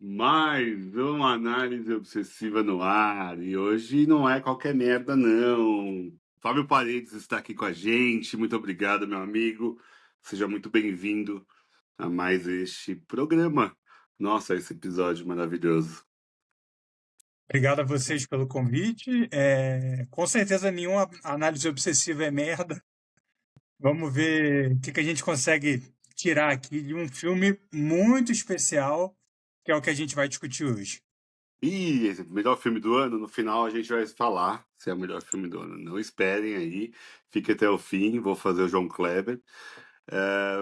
Mais uma análise obsessiva no ar. E hoje não é qualquer merda, não. Fábio Paredes está aqui com a gente. Muito obrigado, meu amigo. Seja muito bem-vindo a mais este programa. Nossa, esse episódio maravilhoso. Obrigado a vocês pelo convite. Com certeza nenhuma análise obsessiva é merda. Vamos ver o que a gente consegue tirar aqui de um filme muito especial, que é o que a gente vai discutir hoje. E esse melhor filme do ano, no final a gente vai falar se é o melhor filme do ano. Não esperem aí, fique até o fim, vou fazer o João Kleber.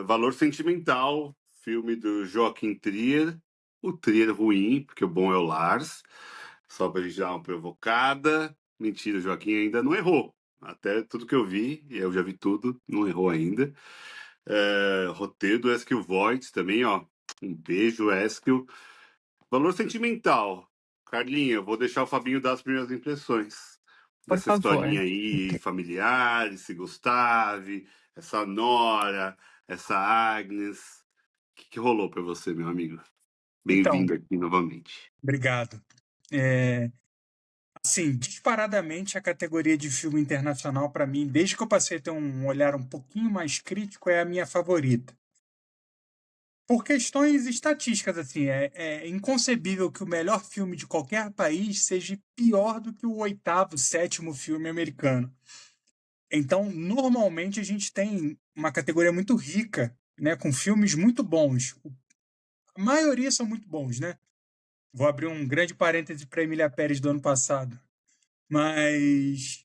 Valor Sentimental, filme do Joaquim Trier. O Trier ruim, porque o bom é o Lars. Só pra gente dar uma provocada. Mentira, o Joaquim ainda não errou. Até tudo que eu vi, e eu já vi tudo, não errou ainda. Roteiro do Eskil Voigt também, ó. Um beijo, Eskil. Valor Sentimental. Carlinha, eu vou deixar o Fabinho dar as primeiras impressões Por dessa historinha favor. aí, familiar, esse Gustave, essa Nora, essa Agnes. O que rolou pra você, meu amigo? Então, Bem-vindo aqui novamente. obrigado. Assim, disparadamente, a categoria de filme internacional, para mim, desde que eu passei a ter um olhar um pouquinho mais crítico, é a minha favorita. Por questões estatísticas, assim, é inconcebível que o melhor filme de qualquer país seja pior do que o oitavo, sétimo filme americano. Então, normalmente, a gente tem uma categoria muito rica, né, com filmes muito bons. A maioria são muito bons, né? Vou abrir um grande parêntese para Emília Pérez do ano passado. Mas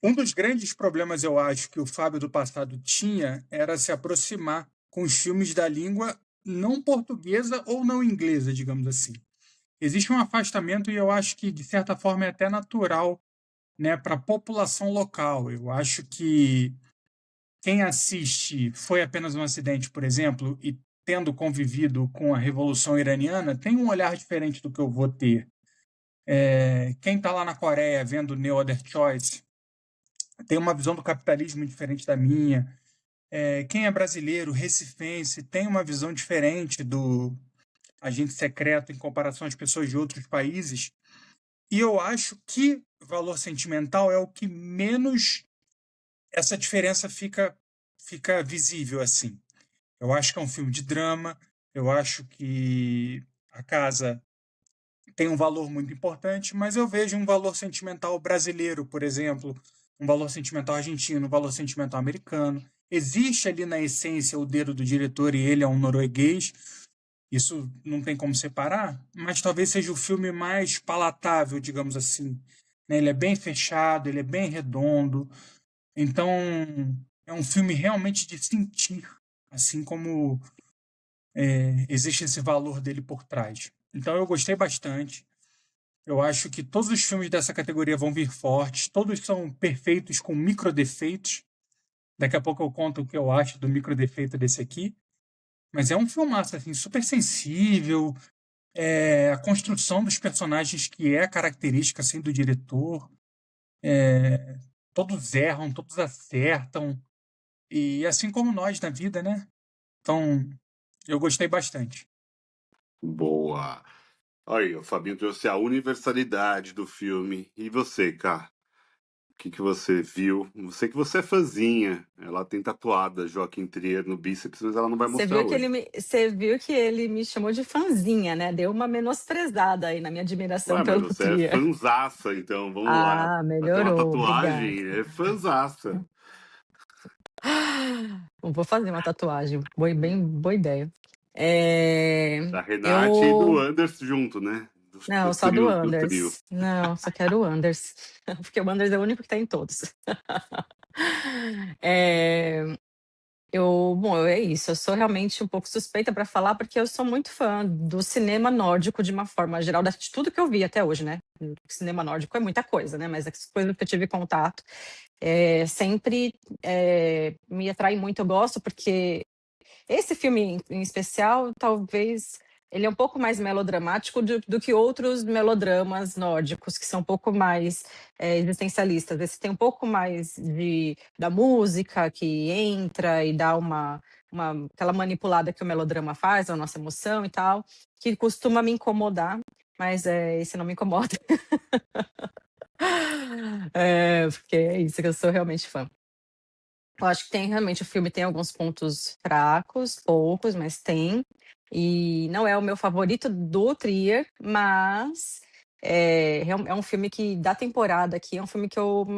um dos grandes problemas, eu acho, que o Fábio do passado tinha era se aproximar com os filmes da língua não portuguesa ou não inglesa, digamos assim. Existe um afastamento e eu acho que, de certa forma, é até natural, né, para a população local. Eu acho que quem assiste Foi Apenas um Acidente, por exemplo, e tendo convivido com a Revolução Iraniana, tem um olhar diferente do que eu vou ter. Quem está lá na Coreia vendo No Other Choice tem uma visão do capitalismo diferente da minha. Quem é brasileiro, recifense, tem uma visão diferente do agente secreto em comparação às pessoas de outros países. E eu acho que Valor Sentimental é o que menos essa diferença fica visível assim. Eu acho que é um filme de drama, eu acho que a casa tem um valor muito importante, mas eu vejo um valor sentimental brasileiro, por exemplo, um valor sentimental argentino, um valor sentimental americano. Existe ali na essência o dedo do diretor e ele é um norueguês. Isso não tem como separar, mas talvez seja o filme mais palatável, digamos assim. Né? Ele é bem fechado, ele é bem redondo. Então, é um filme realmente de sentir, assim como existe esse valor dele por trás. Então, eu gostei bastante. Eu acho que todos os filmes dessa categoria vão vir fortes, todos são perfeitos com microdefeitos. Daqui a pouco eu conto o que eu acho do microdefeito desse aqui. Mas é um filmaço, assim, super sensível. A construção dos personagens que é a característica assim, do diretor. Todos erram, todos acertam. E assim como nós na vida, né? Então, eu gostei bastante. Boa. Aí, o Fabinho trouxe a universalidade do filme. E você, cara? O que você viu? Sei que você é fãzinha. Ela tem tatuada Joaquim Trier no bíceps, mas ela não vai mostrar hoje. Você viu que ele me chamou de fãzinha, né? Deu uma menosprezada aí na minha admiração Ué, mas pelo você é Trier. fanzaça, então vamos lá. Ah, Vai ter uma melhorou, obrigada. tatuagem, é fanzaça. Vou fazer uma tatuagem, bem boa ideia. Da Renate e do Eu. Anders junto, né? Não, só do Do trio. Anders. Não, só quero o Anders. Porque o Anders é o único que tá em todos. É, é isso, eu sou realmente um pouco suspeita para falar, porque eu sou muito fã do cinema nórdico de uma forma geral, de tudo que eu vi até hoje, né? O cinema nórdico é muita coisa, né? Mas as coisas que eu tive contato sempre me atrai muito. Eu gosto porque esse filme em especial, talvez ele é um pouco mais melodramático do que outros melodramas nórdicos, que são um pouco mais existencialistas. Esse tem um pouco mais da música que entra e dá uma aquela manipulada que o melodrama faz, a nossa emoção e tal, que costuma me incomodar, mas esse não me incomoda. Porque é isso, que eu sou realmente fã. Eu acho que realmente o filme tem alguns pontos fracos, poucos, mas tem. E não é o meu favorito do Trier, mas é um filme que, da temporada aqui, é um filme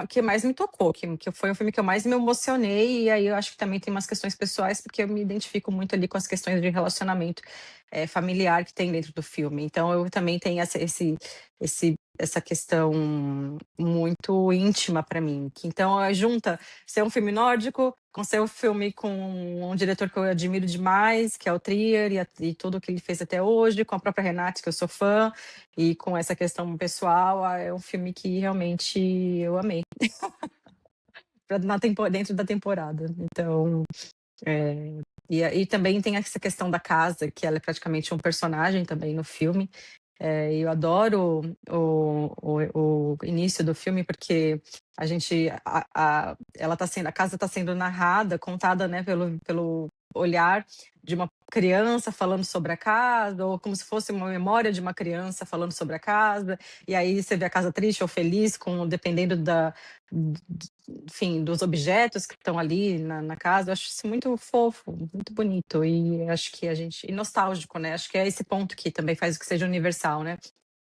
que mais me tocou, que foi um filme que eu mais me emocionei, e aí eu acho que também tem umas questões pessoais, porque eu me identifico muito ali com as questões de relacionamento familiar que tem dentro do filme. Então eu também tenho essa questão muito íntima para mim. Então junta ser um filme nórdico, com ser um filme com um diretor que eu admiro demais, que é o Trier, e tudo que ele fez até hoje, com a própria Renate, que eu sou fã, e com essa questão pessoal, é um filme que realmente eu amei. Dentro da temporada. Então, e também tem essa questão da casa, que ela é praticamente um personagem também no filme. Eu adoro o início do filme, porque a casa está sendo narrada, contada, né, pelo olhar de uma criança falando sobre a casa, ou como se fosse uma memória de uma criança falando sobre a casa, e aí você vê a casa triste ou feliz, dependendo enfim, dos objetos que estão ali na casa. Eu acho isso muito fofo, muito bonito, e acho que e nostálgico, né? Acho que é esse ponto que também faz que seja universal, né?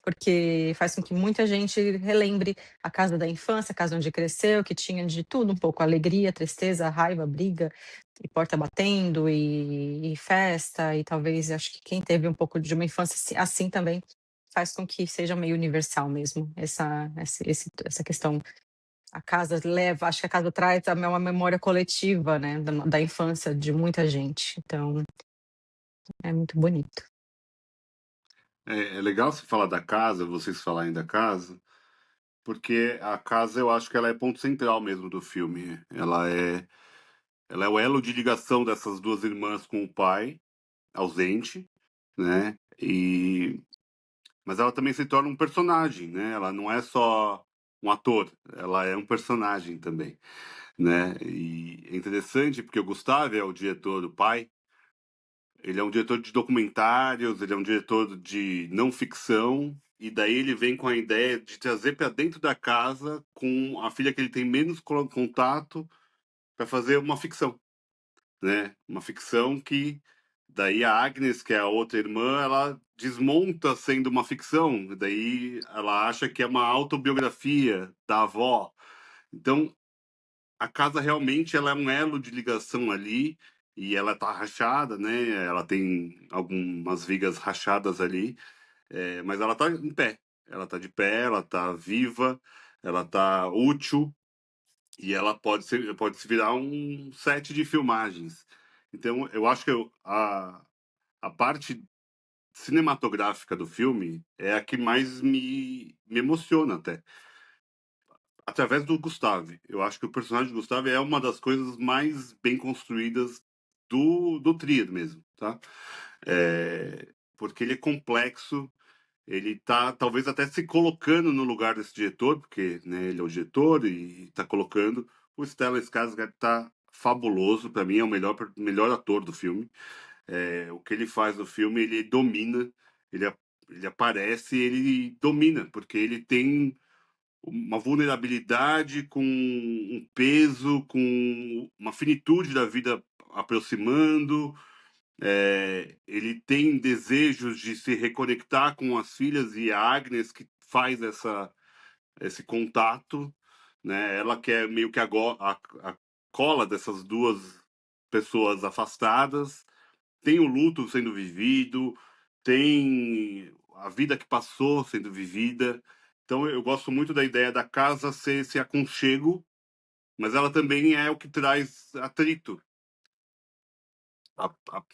Porque faz com que muita gente relembre a casa da infância, a casa onde cresceu, que tinha de tudo um pouco, alegria, tristeza, raiva, briga, e porta batendo, e festa, e talvez, acho que quem teve um pouco de uma infância assim também faz com que seja meio universal mesmo, essa questão. Acho que a casa traz uma memória coletiva, né, da infância de muita gente, então é muito bonito. É legal você falar da casa, vocês falarem da casa, porque a casa eu acho que ela é ponto central mesmo do filme. Ela é o elo de ligação dessas duas irmãs com o pai ausente, né? Mas ela também se torna um personagem, né? Ela não é só um ator, ela é um personagem também, né? E é interessante porque o Gustavo é o diretor do pai. Ele é um diretor de documentários, ele é um diretor de não ficção, e daí ele vem com a ideia de trazer para dentro da casa com a filha que ele tem menos contato para fazer uma ficção, né? Uma ficção que daí a Agnes, que é a outra irmã, ela desmonta sendo uma ficção, daí ela acha que é uma autobiografia da avó. Então, a casa realmente ela é um elo de ligação ali e ela tá rachada, né? Ela tem algumas vigas rachadas ali, mas ela tá em pé. Ela tá de pé, ela tá viva, ela tá útil e ela pode se virar um set de filmagens. Então, eu acho que a parte cinematográfica do filme é a que mais me emociona até. Através do Gustavo. Eu acho que o personagem do Gustavo é uma das coisas mais bem construídas do Trier mesmo, tá? Porque ele é complexo, ele tá talvez até se colocando no lugar desse diretor, porque né, ele é o diretor e tá colocando. O Stellan Skarsgård tá fabuloso, para mim é o melhor ator do filme. O que ele faz no filme, ele domina, ele, ele aparece, ele domina, porque ele tem uma vulnerabilidade com um peso, com uma finitude da vida aproximando. Ele tem desejos de se reconectar com as filhas e a Agnes que faz esse contato, né? Ela que é meio que a cola dessas duas pessoas afastadas. Tem o luto sendo vivido, tem a vida que passou sendo vivida. Então eu gosto muito da ideia da casa ser esse aconchego, mas ela também é o que traz atrito,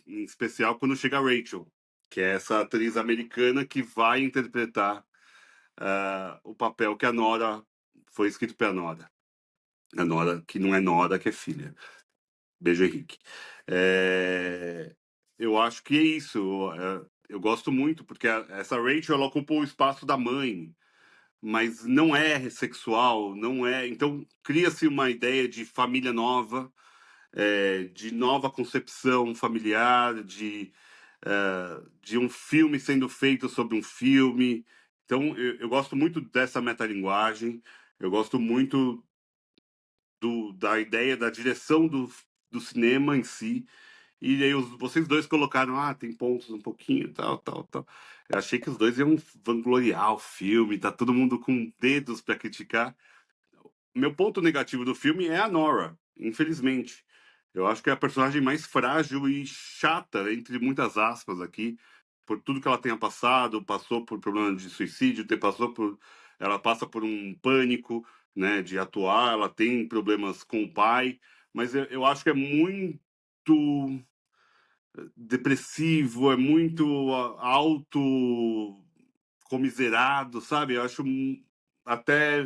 em especial quando chega a Rachel, que é essa atriz americana que vai interpretar o papel que a Nora foi escrito para a Nora. A Nora, que não é Nora, que é filha. Beijo, Henrique. Eu acho que é isso. Eu gosto muito, porque essa Rachel ela ocupou o espaço da mãe, mas não é sexual, não é. Então cria-se uma ideia de família nova, de nova concepção familiar, de um filme sendo feito sobre um filme. Então, eu gosto muito dessa metalinguagem, eu gosto muito da ideia da direção do cinema em si. E aí vocês dois colocaram, tem pontos um pouquinho, tal. Eu achei que os dois iam vangloriar o filme, tá todo mundo com dedos para criticar. Meu ponto negativo do filme é a Nora, infelizmente. Eu acho que é a personagem mais frágil e chata, entre muitas aspas aqui, por tudo que ela tenha passado, passou por problema de suicídio, ela passa por um pânico, né, de atuar, ela tem problemas com o pai, mas eu acho que é muito depressivo, é muito auto comiserado, sabe? Eu acho até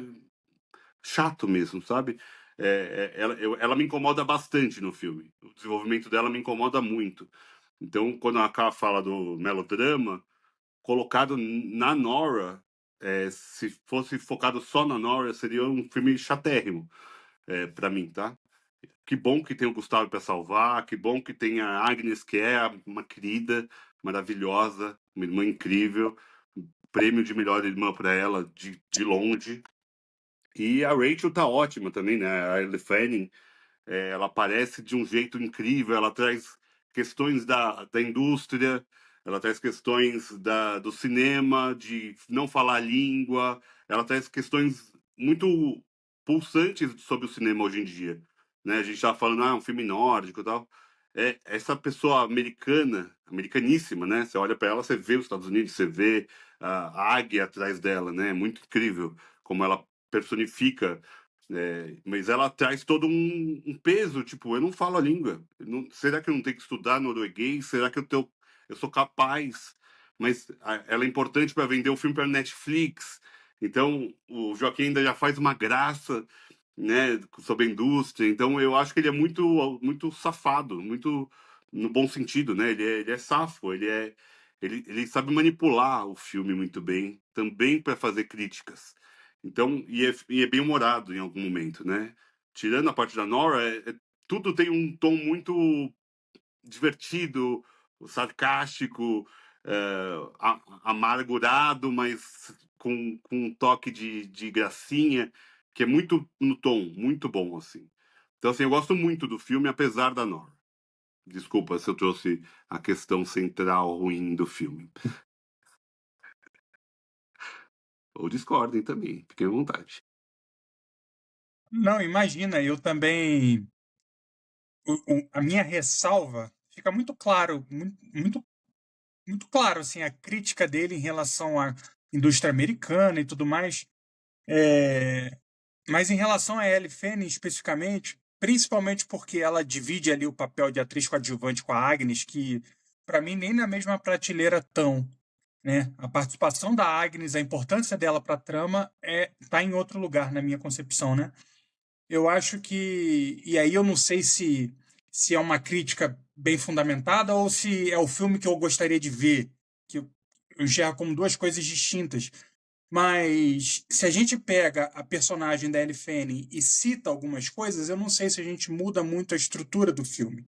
chato mesmo, sabe? Ela me incomoda bastante no filme. O desenvolvimento dela me incomoda muito. Então, quando a Ká fala do melodrama, colocado na Nora, se fosse focado só na Nora, seria um filme chatérrimo, para mim, tá? Que bom que tem o Gustavo para salvar, que bom que tem a Agnes, que é uma querida, maravilhosa, uma irmã incrível, prêmio de melhor irmã para ela, de longe. E a Rachel tá ótima também, né? A Ellie Fanning, ela aparece de um jeito incrível, ela traz questões da indústria, ela traz questões do cinema, de não falar a língua, ela traz questões muito pulsantes sobre o cinema hoje em dia. Né? A gente estava falando, um filme nórdico e tal. Essa pessoa americaníssima, né? Você olha para ela, você vê os Estados Unidos, você vê a águia atrás dela, né? É muito incrível como ela personifica, mas ela traz todo um peso, tipo, eu não falo a língua. Será que eu não tenho que estudar norueguês? Será que eu sou capaz? Mas ela é importante para vender o filme para Netflix. Então, o Joaquim ainda já faz uma graça, né, sobre a indústria. Então, eu acho que ele é muito safado, muito no bom sentido, né? Ele é safo, ele sabe manipular o filme muito bem, também para fazer críticas. Então, e é bem humorado em algum momento, né? Tirando a parte da Nora, tudo tem um tom muito divertido, sarcástico, amargurado, mas com um toque de gracinha, que é muito no tom, muito bom, assim. Então, assim, eu gosto muito do filme, apesar da Nora. Desculpa se eu trouxe a questão central ruim do filme. Ou discordem também, fiquem à vontade. Não, imagina, eu também. A minha ressalva fica muito claro, muito claro, assim, a crítica dele em relação à indústria americana e tudo mais. Mas em relação a Ellie Fanning especificamente, principalmente porque ela divide ali o papel de atriz coadjuvante com a Agnes, que para mim nem na mesma prateleira tão, né? A participação da Agnes, a importância dela para a trama tá em outro lugar na minha concepção, né? Eu acho que, e aí eu não sei se é uma crítica bem fundamentada ou se é o filme que eu gostaria de ver, que eu enxergo como duas coisas distintas. Mas se a gente pega a personagem da Ellie Fanning e cita algumas coisas, eu não sei se a gente muda muito a estrutura do filme,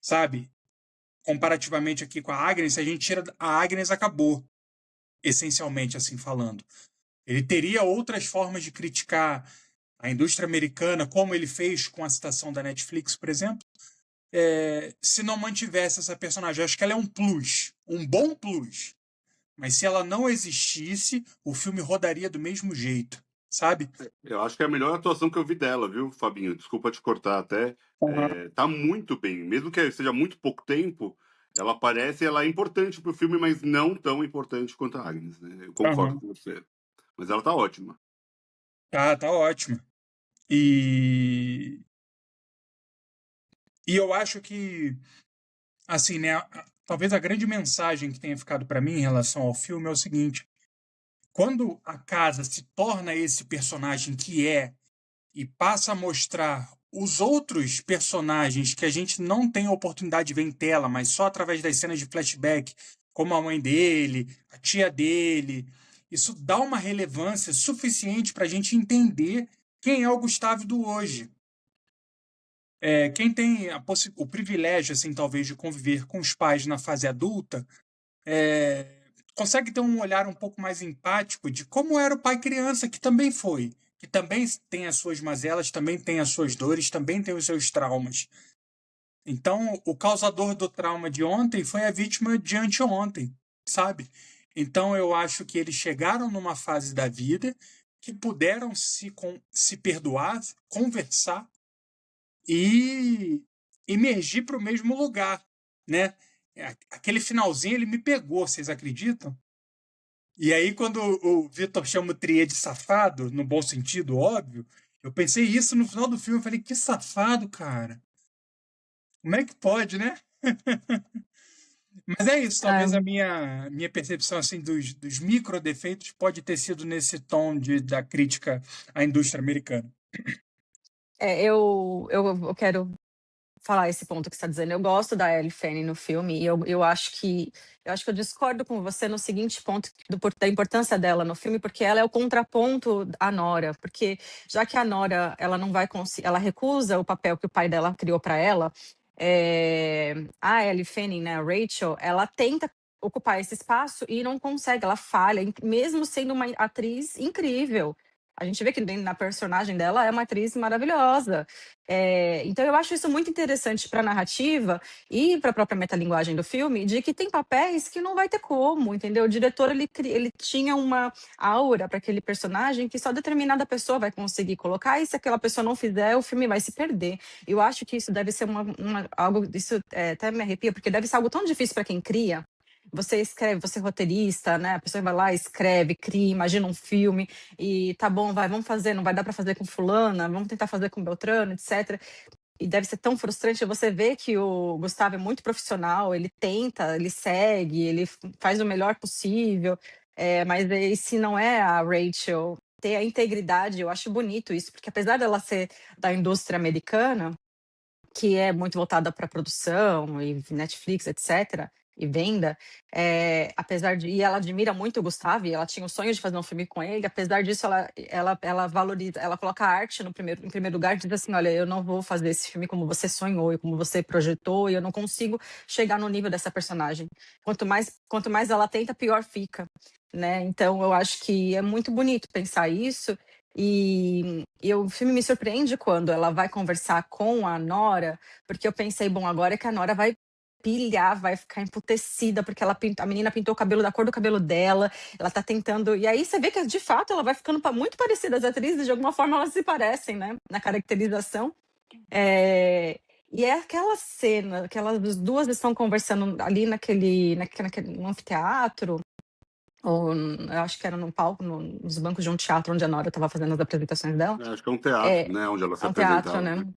sabe? Comparativamente aqui com a Agnes, se a gente tira a Agnes, acabou, essencialmente assim falando. Ele teria outras formas de criticar a indústria americana, como ele fez com a citação da Netflix, por exemplo, se não mantivesse essa personagem. Eu acho que ela é um plus, um bom plus. Mas se ela não existisse, o filme rodaria do mesmo jeito, sabe? Eu acho que é a melhor atuação que eu vi dela, viu, Fabinho? Desculpa te cortar até. Uhum. Tá muito bem. Mesmo que seja muito pouco tempo, ela aparece e ela é importante pro filme, mas não tão importante quanto a Agnes, né? Eu concordo Uhum. com você. Mas ela tá ótima. Tá ótimo. E, e eu acho que, assim, né? Talvez a grande mensagem que tenha ficado para mim em relação ao filme é o seguinte: quando a casa se torna esse personagem que e passa a mostrar os outros personagens que a gente não tem a oportunidade de ver em tela, mas só através das cenas de flashback, como a mãe dele, a tia dele, isso dá uma relevância suficiente para a gente entender quem é o Gustavo do hoje. Quem tem o privilégio, assim, talvez, de conviver com os pais na fase adulta, consegue ter um olhar um pouco mais empático de como era o pai criança, que também foi, que também tem as suas mazelas, também tem as suas dores, também tem os seus traumas. Então, o causador do trauma de ontem foi a vítima de anteontem, sabe? Então, eu acho que eles chegaram numa fase da vida que puderam se perdoar, conversar e emergir para o mesmo lugar, né? Aquele finalzinho ele me pegou, vocês acreditam? E aí, quando o Vitor chama o Trier de safado, no bom sentido, óbvio, eu pensei isso no final do filme. Eu falei, que safado, cara. Como é que pode, né? Mas é isso, talvez a minha percepção assim dos micro defeitos pode ter sido nesse tom da crítica à indústria americana. Eu quero falar esse ponto que você está dizendo. Eu gosto da Ellie Fanning no filme e eu acho que eu discordo com você no seguinte ponto da importância dela no filme, porque ela é o contraponto à Nora, porque já que a Nora ela não vai conseguir, ela recusa o papel que o pai dela criou para ela, a Ellie Fanning, né, a Rachel, ela tenta ocupar esse espaço e não consegue, ela falha, mesmo sendo uma atriz incrível. A gente vê que na personagem dela é uma atriz maravilhosa. Então eu acho isso muito interessante para a narrativa e para a própria metalinguagem do filme, de que tem papéis que não vai ter como, entendeu? O diretor ele tinha uma aura para aquele personagem que só determinada pessoa vai conseguir colocar, e se aquela pessoa não fizer, o filme vai se perder. Eu acho que isso deve ser algo, isso até me arrepia, porque deve ser algo tão difícil para quem cria. Você escreve, você é roteirista, né? A pessoa vai lá, escreve, cria, imagina um filme e tá bom, vamos fazer, não vai dar para fazer com fulana, vamos tentar fazer com Beltrano, etc. E deve ser tão frustrante você ver que o Gustavo é muito profissional, ele tenta, ele segue, ele faz o melhor possível, mas aí, se não é a Rachel ter a integridade, eu acho bonito isso, porque apesar dela ser da indústria americana, que é muito voltada para produção e Netflix, etc., e venda, e ela admira muito o Gustavo, e ela tinha o sonho de fazer um filme com ele, apesar disso, ela valoriza, ela coloca a arte em primeiro lugar, e diz assim, olha, eu não vou fazer esse filme como você sonhou, e como você projetou, e eu não consigo chegar no nível dessa personagem. Quanto mais ela tenta, pior fica, né? Então, eu acho que é muito bonito pensar isso, e o filme me surpreende quando ela vai conversar com a Nora, porque eu pensei, bom, agora é que a Nora vai pilhar, vai ficar emputecida, porque a menina pintou o cabelo da cor do cabelo dela, ela tá tentando. E aí você vê que, de fato, ela vai ficando muito parecida. As atrizes, de alguma forma, elas se parecem, né? Na caracterização. E é aquela cena que elas duas estão conversando ali naquele no anfiteatro, ou eu acho que era no palco, nos bancos de um teatro onde a Nora estava fazendo as apresentações dela. Acho que é um teatro, né? Onde ela se É um teatro, apresentava. né?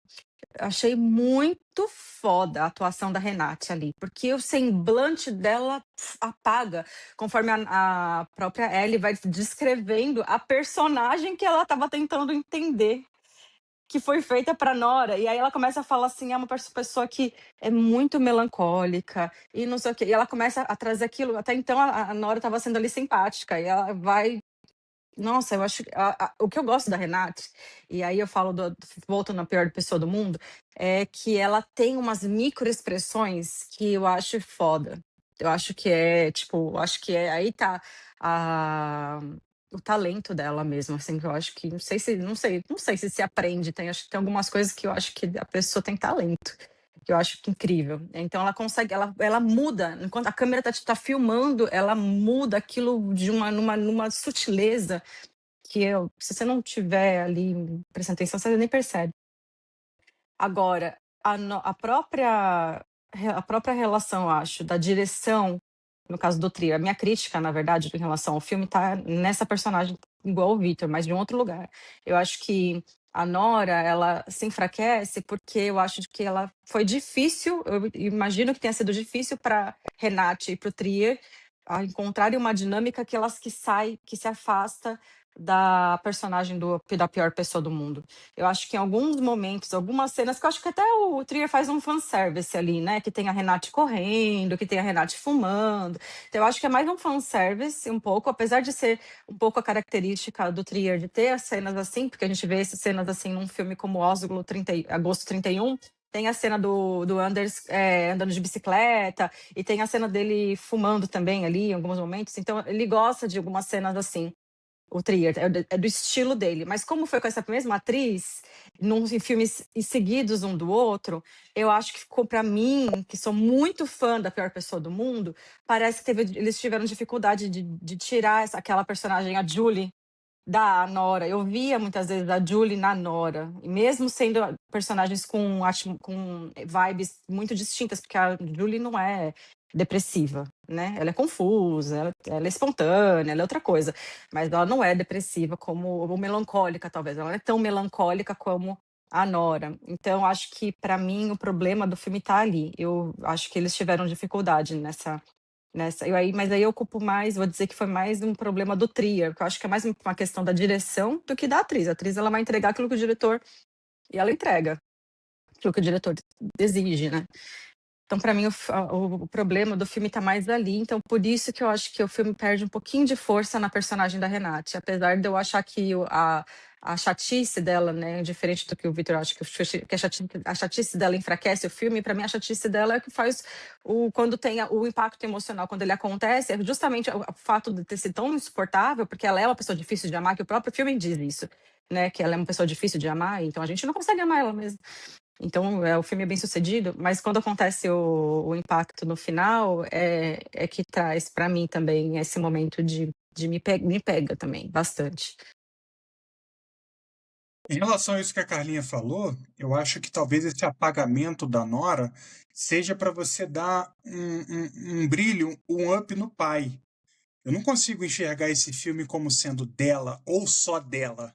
Achei muito foda a atuação da Renate ali, porque o semblante dela apaga, conforme a própria Ellie vai descrevendo a personagem que ela estava tentando entender, que foi feita para Nora. E aí ela começa a falar assim, é uma pessoa que é muito melancólica e não sei o quê. E ela começa a trazer aquilo. Até então a Nora estava sendo ali simpática, e ela vai. Nossa, eu acho que o que eu gosto da Renate, e aí eu falo, voltando à pior pessoa do mundo, é que ela tem umas microexpressões que eu acho foda. Eu acho que aí tá o talento dela mesmo, assim, que eu acho que, não sei se aprende, acho que tem algumas coisas que eu acho que a pessoa tem talento, que eu acho que incrível. Então ela consegue, ela muda, enquanto a câmera tá filmando, ela muda aquilo numa sutileza que se você não tiver ali prestando atenção, você nem percebe. Agora, a própria relação, eu acho, da direção, no caso do trio, a minha crítica, na verdade, em relação ao filme, tá nessa personagem igual o Victor, mas de um outro lugar. Eu acho que a Nora, ela se enfraquece porque eu acho que ela foi difícil, eu imagino que tenha sido difícil para Renate e para o Trier a encontrarem uma dinâmica que se afasta da personagem da pior pessoa do mundo. Eu acho que em alguns momentos, algumas cenas, que eu acho que até o Trier faz um fanservice ali, né? Que tem a Renate correndo, que tem a Renate fumando. Então eu acho que é mais um fanservice, um pouco, apesar de ser um pouco a característica do Trier de ter as cenas assim, porque a gente vê essas cenas assim num filme como Oslo, Agosto 31. Tem a cena do Anders andando de bicicleta, e tem a cena dele fumando também ali em alguns momentos. Então ele gosta de algumas cenas assim. O Trier, é do estilo dele. Mas como foi com essa mesma atriz, em filmes seguidos um do outro, eu acho que ficou para mim, que sou muito fã da pior pessoa do mundo, parece que eles tiveram dificuldade de tirar aquela personagem, a Julie, da Nora. Eu via muitas vezes a Julie na Nora, e mesmo sendo personagens com vibes muito distintas, porque a Julie não é depressiva, né? Ela é confusa, ela é espontânea, ela é outra coisa, mas ela não é depressiva ou melancólica, talvez. Ela não é tão melancólica como a Nora. Então, acho que para mim o problema do filme tá ali. Eu acho que eles tiveram dificuldade mas aí eu culpo mais, vou dizer que foi mais um problema do Trier, que eu acho que é mais uma questão da direção do que da atriz. A atriz, ela vai entregar aquilo que o diretor, e ela entrega aquilo que o diretor exige, né? Então, para mim, o problema do filme tá mais ali. Então, por isso que eu acho que o filme perde um pouquinho de força na personagem da Renate. Apesar de eu achar que a chatice dela, né, diferente do que o Victor acha, que a chatice dela enfraquece o filme, para mim a chatice dela é que faz quando tem o impacto emocional, quando ele acontece, é justamente o fato de ter sido tão insuportável, porque ela é uma pessoa difícil de amar, que o próprio filme diz isso, né, que ela é uma pessoa difícil de amar, então a gente não consegue amar ela mesmo. Então, o filme é bem sucedido, mas quando acontece o impacto no final, é que traz para mim também esse momento de me pega também, bastante. Em relação a isso que a Carlinha falou, eu acho que talvez esse apagamento da Nora seja para você dar um brilho, um up no pai. Eu não consigo enxergar esse filme como sendo dela ou só dela.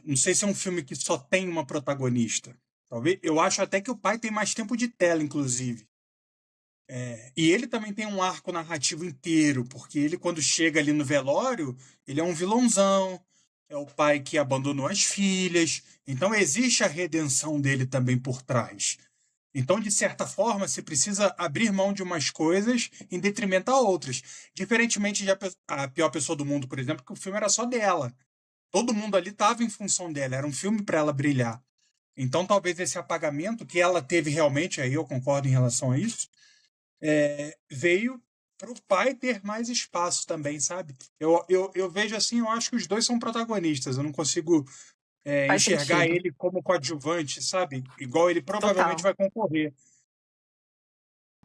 Não sei se é um filme que só tem uma protagonista. Talvez, eu acho até que o pai tem mais tempo de tela, inclusive. E ele também tem um arco narrativo inteiro, porque ele, quando chega ali no velório, ele é um vilãozão, é o pai que abandonou as filhas. Então existe a redenção dele também por trás. Então, de certa forma, você precisa abrir mão de umas coisas em detrimento a outras. Diferentemente de A Pior Pessoa do Mundo, por exemplo, que o filme era só dela. Todo mundo ali estava em função dela, era um filme para ela brilhar. Então, talvez esse apagamento que ela teve realmente, aí eu concordo em relação a isso, veio para o pai ter mais espaço também, sabe? Eu vejo assim, eu acho que os dois são protagonistas, eu não consigo Faz enxergar sentido, ele como coadjuvante, sabe? Igual ele provavelmente total. vai concorrer.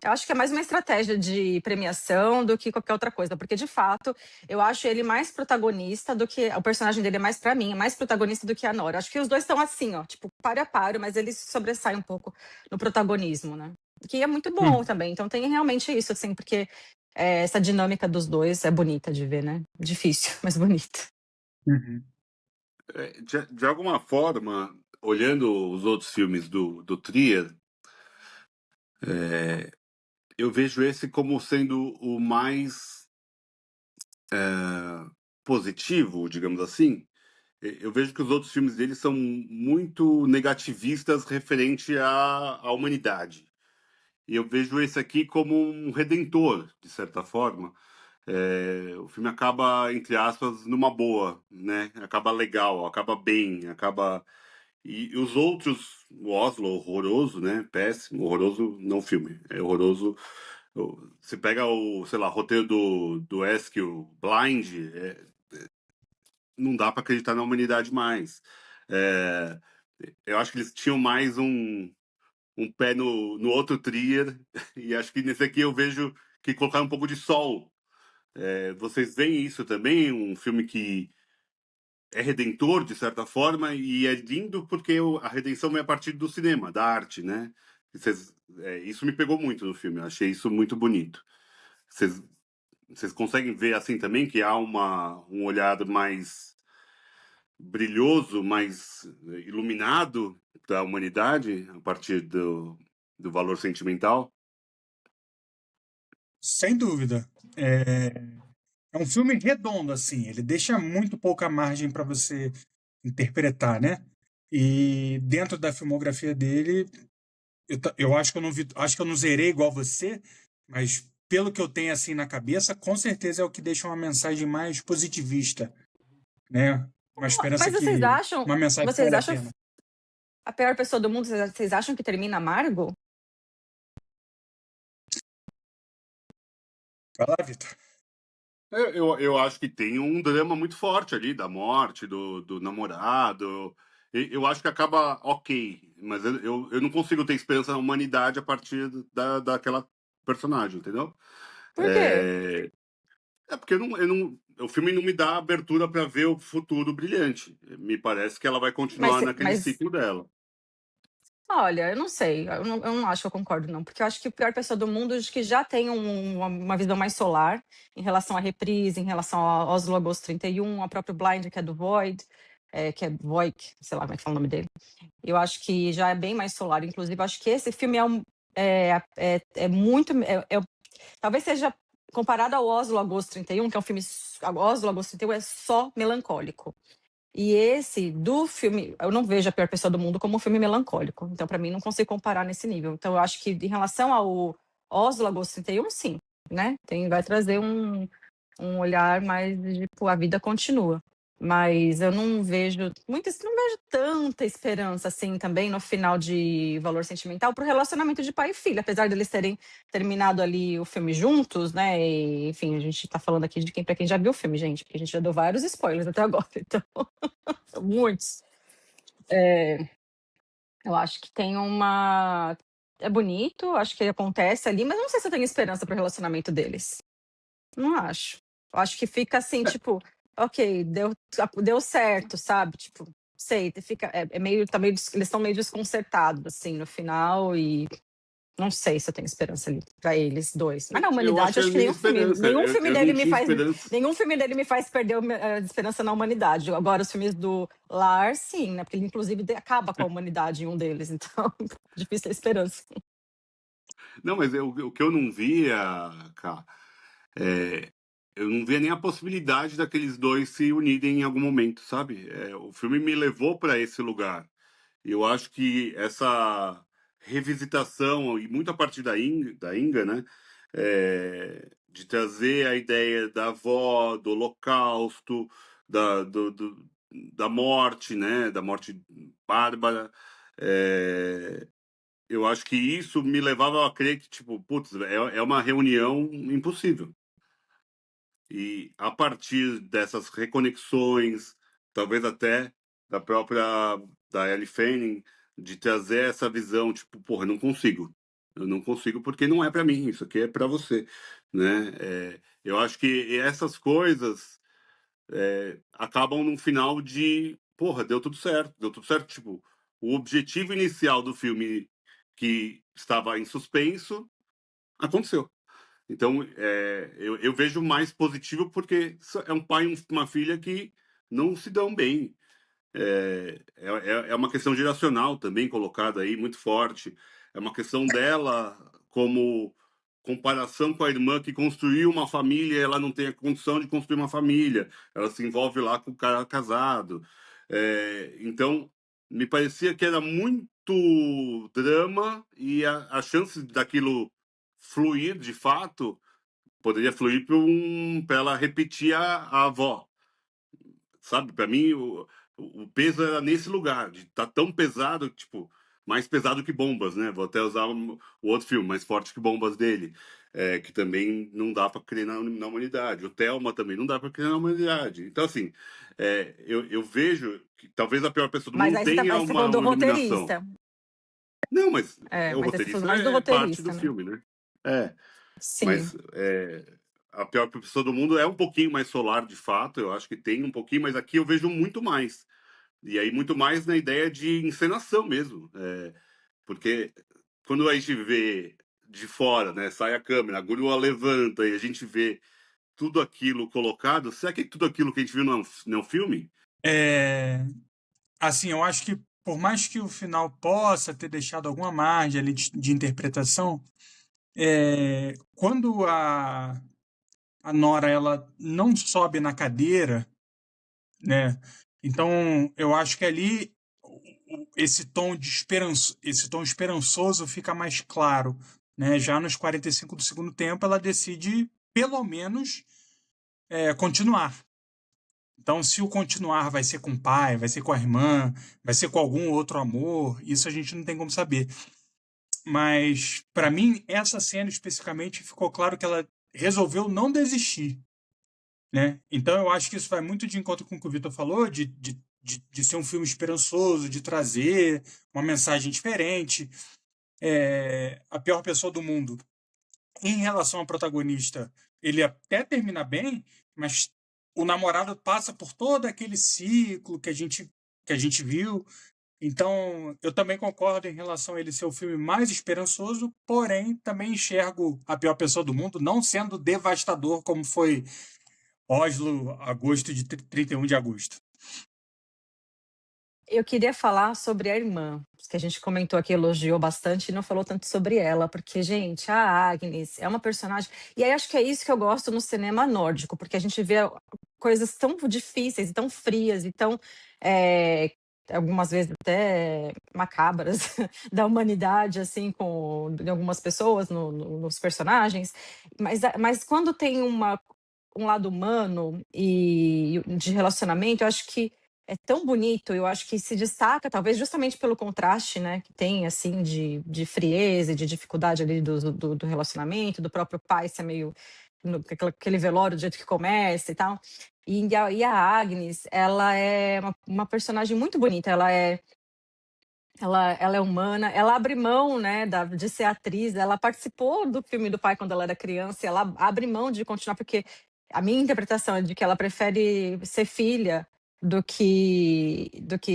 Eu acho que é mais uma estratégia de premiação do que qualquer outra coisa, porque de fato eu acho ele mais protagonista do que o personagem dele é mais para mim, é mais protagonista do que a Nora. Acho que os dois estão assim, ó, tipo, páreo a páreo, mas ele sobressai um pouco no protagonismo, né? Que é muito bom também. Então tem realmente isso, assim, porque essa dinâmica dos dois é bonita de ver, né? Difícil, mas bonita. Uhum. De alguma forma, olhando os outros filmes do Trier, eu vejo esse como sendo o mais positivo, digamos assim. Eu vejo que os outros filmes dele são muito negativistas referente à humanidade. E eu vejo esse aqui como um redentor, de certa forma. O filme acaba, entre aspas, numa boa, né? Acaba legal, acaba bem, acaba. E os outros, o Oslo, horroroso, né? Péssimo, horroroso, não filme, é horroroso. Você pega o, sei lá, roteiro do Eskill Blind, não dá para acreditar na humanidade mais. É, eu acho que eles tinham mais um pé no outro Trier, e acho que nesse aqui eu vejo que colocaram um pouco de sol. Vocês veem isso também? Um filme que é redentor, de certa forma, e é lindo porque a redenção vem a partir do cinema, da arte, né? Isso me pegou muito no filme, eu achei isso muito bonito. Vocês conseguem ver assim também que há um olhar mais brilhoso, mais iluminado da humanidade a partir do valor sentimental? Sem dúvida. É um filme redondo, assim, ele deixa muito pouca margem para você interpretar, né? E dentro da filmografia dele, eu acho que eu não vi, acho que eu não zerei igual você, mas pelo que eu tenho assim na cabeça, com certeza é o que deixa uma mensagem mais positivista, né? Uma esperança Mas vocês que, acham, uma mensagem que vocês vale a acham pena. a pior pessoa do mundo, vocês acham que termina amargo? Vai lá, Vitor. Eu acho que tem um drama muito forte ali, da morte do namorado. Eu acho que acaba ok, mas eu não consigo ter esperança na humanidade a partir daquela personagem, entendeu? Por quê? É porque o filme não me dá abertura para ver o futuro brilhante. Me parece que ela vai continuar naquele Mas ciclo dela. olha, eu não sei, eu não acho que eu concordo não, porque eu acho que a pior pessoa do mundo acho que já tem uma visão mais solar em relação à Reprise, em relação a Oslo Agosto 31, a próprio Blind, que é do Void, que é Voig, sei lá como é que fala o nome dele. Eu acho que já é bem mais solar, inclusive eu acho que esse filme é muito, talvez seja comparado ao Oslo Agosto 31, que é um filme, Oslo Agosto 31 é só melancólico. E esse do filme, eu não vejo A Pior Pessoa do Mundo como um filme melancólico. Então, para mim, não consigo comparar nesse nível. Então, eu acho que em relação ao Oslo Agosto 31, sim, né? Vai trazer um olhar mais de, tipo, a vida continua. Mas eu não vejo não vejo tanta esperança assim também no final de Valor Sentimental pro relacionamento de pai e filha, apesar deles terem terminado ali o filme juntos, né? E, enfim, a gente tá falando aqui de para quem já viu o filme, gente, porque a gente já deu vários spoilers até agora, então, muitos. Eu acho que tem uma é bonito, acho que acontece ali, mas não sei se eu tenho esperança pro relacionamento deles. Não acho. Eu acho que fica assim, tipo, ok, deu certo, sabe? Tipo, sei, fica, é meio, eles estão meio desconcertados, assim, no final, e não sei se eu tenho esperança ali pra eles dois. Mas na Eu acho humanidade, que é a acho que minha esperança. Eu não tinha esperança. nenhum filme dele me faz perder a esperança na humanidade. Agora, os filmes do Lars, sim, né? Porque ele, inclusive, acaba com a humanidade em um deles, então, difícil ter esperança. Não, mas o que eu não via, cara, é, eu não via nem a possibilidade daqueles dois se unirem em algum momento, sabe? O filme me levou para esse lugar. E eu acho que essa revisitação, e muito a partir da Inga, né? De trazer a ideia da avó, do holocausto, da morte, né? Da morte bárbara. Eu acho que isso me levava a crer que, tipo, putz, é uma reunião impossível. E a partir dessas reconexões, talvez até da própria da Ellie Fanning, de trazer essa visão, tipo, porra, eu não consigo. Eu não consigo porque não é para mim, isso aqui é para você, né? Eu acho que essas coisas acabam no final de, porra, deu tudo certo, tipo, o objetivo inicial do filme que estava em suspenso aconteceu. Então, eu vejo mais positivo porque é um pai e uma filha que não se dão bem. É uma questão geracional também colocada aí, muito forte. É uma questão dela como comparação com a irmã que construiu uma família e ela não tem a condição de construir uma família. Ela se envolve lá com o cara casado. Então, me parecia que era muito drama e a chance daquilo fluir de fato poderia fluir para ela repetir a avó, sabe? Para mim, o peso era nesse lugar, de estar tão pesado, tipo, mais pesado que bombas, né? Vou até usar o outro filme, mais forte que bombas dele, que também não dá para crer na humanidade. O Thelma também não dá para crer na humanidade. Então, assim, eu vejo que talvez a pior pessoa do Mas mundo aí você tá, tenha aí você tá falando do uma iluminação. roteirista. Não, mas o Mas aí você tá roteirista falando mais do é parte roteirista, do né? filme, né? É. Sim. Mas a pior pessoa do mundo é um pouquinho mais solar, de fato. Eu acho que tem um pouquinho, mas aqui eu vejo muito mais. E aí, muito mais na ideia de encenação mesmo. Porque quando a gente vê de fora, né, sai a câmera, a grua levanta e a gente vê tudo aquilo colocado, será que tudo aquilo que a gente viu não é um filme? É, assim, eu acho que por mais que o final possa ter deixado alguma margem ali de interpretação, quando a Nora ela não sobe na cadeira, né? Então, eu acho que ali esse tom esperançoso fica mais claro, né? Já nos 45 do segundo tempo, ela decide, pelo menos, continuar. Então, se o continuar vai ser com o pai, vai ser com a irmã, vai ser com algum outro amor, isso a gente não tem como saber. Mas, para mim, essa cena especificamente ficou claro que ela resolveu não desistir, né? Então, eu acho que isso vai muito de encontro com o que o Vitor falou, de ser um filme esperançoso, de trazer uma mensagem diferente. A Pior Pessoa do Mundo, em relação ao protagonista, ele até termina bem, mas o namorado passa por todo aquele ciclo que a gente viu. Então, eu também concordo em relação a ele ser o filme mais esperançoso, porém, também enxergo A Pior Pessoa do Mundo não sendo devastador como foi Oslo, agosto de 31 de agosto. Eu queria falar sobre a irmã, que a gente comentou aqui, elogiou bastante e não falou tanto sobre ela, porque, gente, a Agnes é uma personagem. E aí acho que é isso que eu gosto no cinema nórdico, porque a gente vê coisas tão difíceis, e tão frias, e tão. Algumas vezes até macabras da humanidade, assim, de algumas pessoas, nos personagens. Mas quando tem um lado humano e de relacionamento, eu acho que é tão bonito, eu acho que se destaca, talvez justamente pelo contraste, né, que tem, assim, de frieza e de dificuldade ali do relacionamento, do próprio pai ser meio, aquele velório do jeito que começa e tal. E a Agnes, ela é uma personagem muito bonita, ela é humana, ela abre mão, né, de ser atriz, ela participou do filme do pai quando ela era criança, e ela abre mão de continuar, porque a minha interpretação é de que ela prefere ser filha do que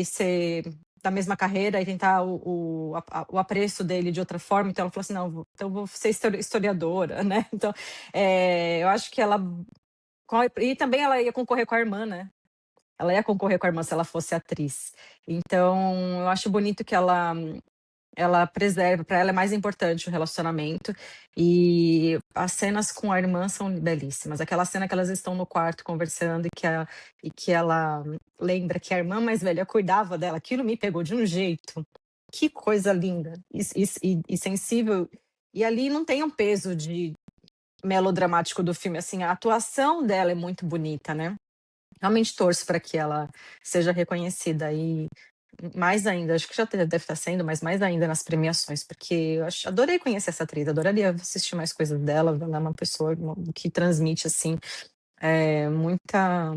ser da mesma carreira e tentar o apreço dele de outra forma. Então ela falou assim, não, então eu vou ser historiadora, né? Então, eu acho que ela... E também ela ia concorrer com a irmã, né? Ela ia concorrer com a irmã se ela fosse atriz. Então, eu acho bonito que ela preserva, para ela é mais importante o relacionamento. E as cenas com a irmã são belíssimas. Aquela cena que elas estão no quarto conversando e que ela lembra que a irmã mais velha cuidava dela, aquilo me pegou de um jeito. Que coisa linda e sensível. E ali não tem um peso de melodramático do filme, assim, a atuação dela é muito bonita, né? Realmente torço para que ela seja reconhecida e mais ainda, acho que já deve estar sendo, mas mais ainda nas premiações, porque adorei conhecer essa atriz, adoraria assistir mais coisas dela. Ela é uma pessoa que transmite, assim, muita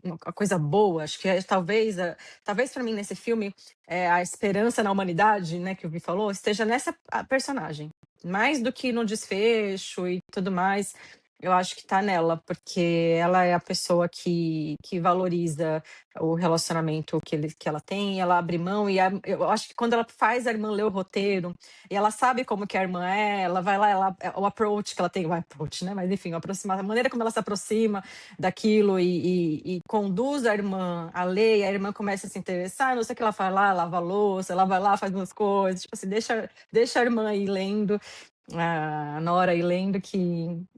uma coisa boa. Acho que talvez para mim nesse filme, a esperança na humanidade, né, que o Vi falou, esteja nessa personagem, mais do que no desfecho e tudo mais. Eu acho que tá nela, porque ela é a pessoa que valoriza o relacionamento que ela tem, ela abre mão, e eu acho que quando ela faz a irmã ler o roteiro, e ela sabe como que a irmã ela vai lá, o approach que ela tem, o approach, né? Mas enfim, a maneira como ela se aproxima daquilo e conduz a irmã a ler, e a irmã começa a se interessar, não sei o que ela faz lá, lava a louça, ela vai lá, faz umas coisas, tipo assim, deixa a irmã ir lendo, a Nora aí lendo, que,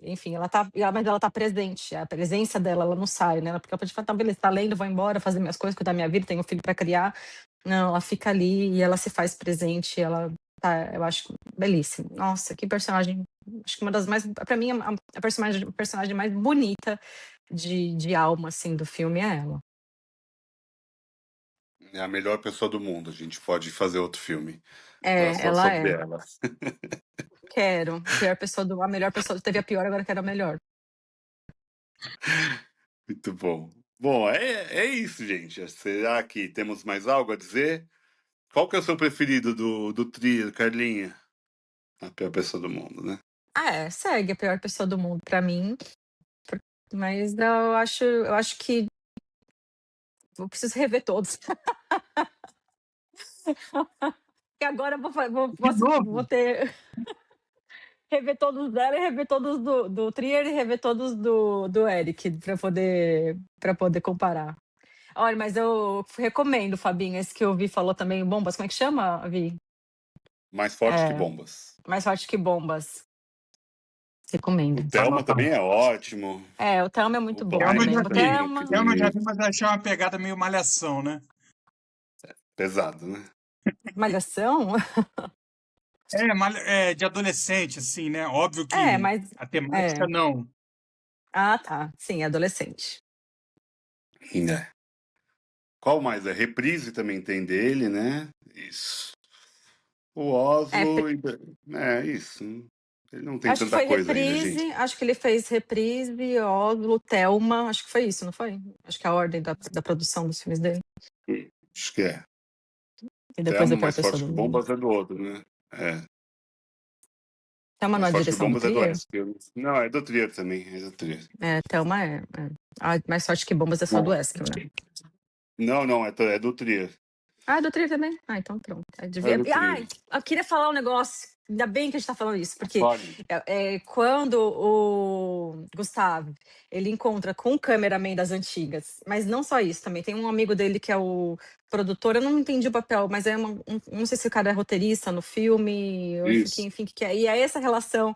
enfim, mas ela tá presente, a presença dela, ela não sai, né? Porque ela pode falar, tá, beleza, tá lendo, vou embora, fazer minhas coisas, cuidar da minha vida, tenho um filho para criar. Não, ela fica ali e ela se faz presente, ela tá, eu acho belíssimo. Nossa, que personagem, acho que uma das mais, para mim, a personagem mais bonita de alma, assim, do filme é ela. É a melhor pessoa do mundo. A gente pode fazer outro filme só Ela sobre é. ela. Quero. A melhor pessoa, teve a pior, agora quero a melhor. Muito bom. Bom, é isso, gente. Será que temos mais algo a dizer? Qual que é o seu preferido do trio, Carlinha? A pior pessoa do mundo, né? Segue a pior pessoa do mundo pra mim, mas eu acho que eu preciso rever todos. E agora eu De vou novo, ter rever todos dela e rever todos do Trier e rever todos do Eric para poder comparar. Olha, mas eu recomendo, Fabinho, esse que eu vi falou também, Bombas, como é que chama, Vi? Mais forte que bombas. Mais forte que Bombas. Recomendo. O Thelma também é ótimo. O Thelma é muito O bom Blind também. O também é Thelma... Eu já incrível. vi, mas achei uma pegada meio malhação, né? Pesado, né? Malhação? De adolescente, assim, né? Óbvio que mas... a temática não. Ah, tá. Sim, adolescente. É. Qual mais? A Reprise também tem dele, né? Isso. O Oslo... isso. Ele não tem Acho que tanta foi coisa ainda, gente. Reprise, acho que ele fez Reprise, Oslo, Thelma, acho que foi isso, não foi? Acho que é a ordem da produção dos filmes dele. Acho que é. E depois Thelma daquela mais pessoa forte que do... Bombas é do outro, né? Thelma não Mais é a forte que direção do Bombas é do Trier? Wesker. Não, é do Trier também. É do Trier. Thelma é. Mais sorte que Bombas é só do Eskel, né? Não, é do Trier. Ah, do Trier também? Ah, então pronto. É do Trier. Eu queria falar um negócio. Ainda bem que a gente tá falando isso, porque Pode. quando o Gustavo, ele encontra com o cameraman das antigas, mas não só isso, também tem um amigo dele que é o produtor, eu não entendi o papel, mas não sei se o cara é roteirista no filme, ou enfim, que é. E é essa relação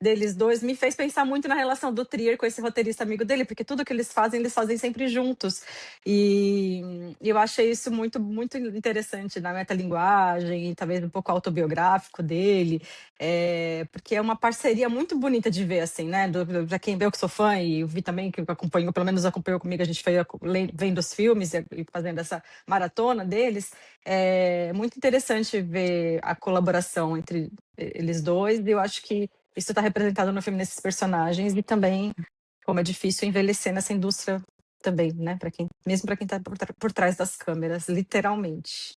deles dois me fez pensar muito na relação do Trier com esse roteirista amigo dele, porque tudo que eles fazem sempre juntos. E eu achei isso muito, muito interessante na metalinguagem e talvez um pouco autobiográfico dele, porque é uma parceria muito bonita de ver, assim, né? Pra quem eu que sou fã e eu vi também, que acompanhou, pelo menos acompanhou comigo, a gente foi vendo os filmes e fazendo essa maratona deles. É muito interessante ver a colaboração entre eles dois, e eu acho que isso está representado no filme nesses personagens e também como é difícil envelhecer nessa indústria também, né? Mesmo para quem está por trás das câmeras, literalmente.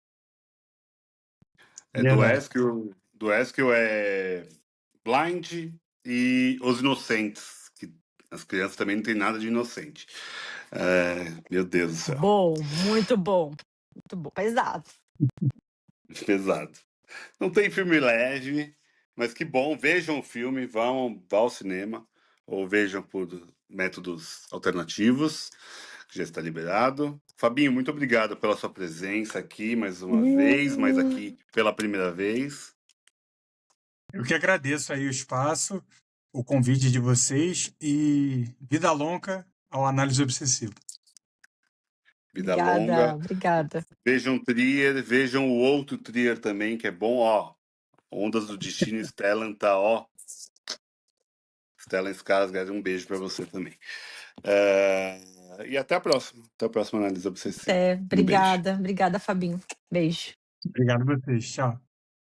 Do Eskel é Blind e Os Inocentes, que as crianças também não têm nada de inocente. Meu Deus do céu. Bom, muito bom. Muito bom. Pesado. Pesado. Não tem filme leve, mas que bom. Vejam o filme, vão ao cinema, ou vejam por métodos alternativos, que já está liberado. Fabinho, muito obrigado pela sua presença aqui mais uma vez, mas aqui pela primeira vez. Eu que agradeço aí o espaço, o convite de vocês e vida longa ao Análise Obsessiva. Vida longa. Obrigada. Vejam Trier, vejam o outro Trier também, que é bom, ó. Ondas do Destino, Stellan tá, ó. Stellan Skarsgård, um beijo para você também. E até a próxima. Até a próxima Análise Obsessiva. Obrigada, Fabinho. Beijo. Obrigado a vocês. Tchau.